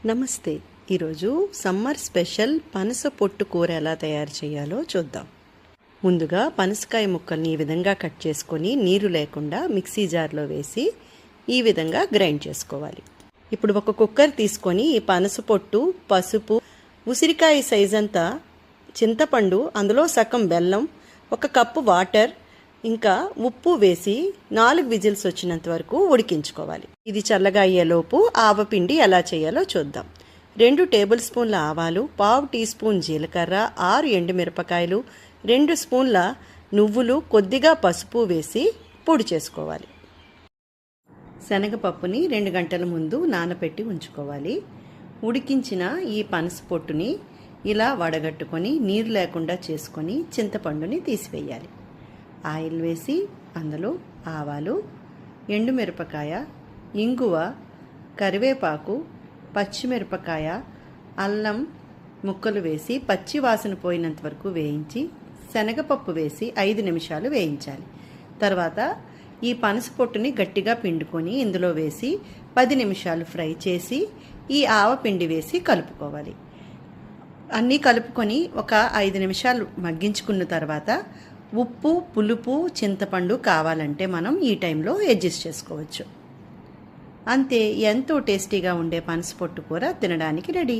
నమస్తే. ఈరోజు summer special పనస పొట్టు కూర ఎలా తయారు చేయాలో చూద్దాం. ముందుగా పనసకాయ ముక్కల్ని ఈ విధంగా కట్ చేసుకొని నీరు లేకుండా మిక్సీ జార్లో వేసి ఈ విధంగా గ్రైండ్ చేసుకోవాలి. ఇప్పుడు ఒక కుక్కర్ తీసుకొని ఈ పనస పొట్టు, పసుపు, ఉసిరికాయ సైజ్ అంతా చింతపండు, అందులో సగం బెల్లం, 1 కప్పు వాటర్, ఇంకా ఉప్పు వేసి 4 విజిల్స్ వచ్చినంత వరకు ఉడికించుకోవాలి. ఇది చల్లగా అయ్యేలోపు ఆవపిండి ఎలా చేయాలో చూద్దాం. 2 టేబుల్ స్పూన్ల ఆవాలు, 1/2 టీ స్పూన్ జీలకర్ర, 6 ఎండుమిరపకాయలు, 2 స్పూన్ల నువ్వులు, కొద్దిగా పసుపు వేసి పొడి చేసుకోవాలి. శనగపప్పుని 2 గంటల ముందు నానబెట్టి ఉంచుకోవాలి. ఉడికించిన ఈ పనస పొట్టుని ఇలా వడగట్టుకొని నీరు లేకుండా చేసుకొని చింతపండుని తీసివేయాలి. ఆయిల్ వేసి అందులో ఆవాలు, ఎండుమిరపకాయ, ఇంగువ, కరివేపాకు, పచ్చిమిరపకాయ, అల్లం ముక్కలు వేసి పచ్చి వాసన పోయినంత వరకు వేయించి శనగపప్పు వేసి 5 నిమిషాలు వేయించాలి. తర్వాత ఈ పనస పొట్టుని గట్టిగా పిండుకొని ఇందులో వేసి 10 నిమిషాలు ఫ్రై చేసి ఈ ఆవపిండి వేసి కలుపుకోవాలి. అన్నీ కలుపుకొని ఒక 5 నిమిషాలు మగ్గించుకున్న తర్వాత ఉప్పు, పులుపు, చింతపండు కావాలంటే మనం ఈ టైంలో అడ్జస్ట్ చేసుకోవచ్చు. అంతే, ఎంతో టేస్టీగా ఉండే పనస పొట్టు కూర తినడానికి రెడీ.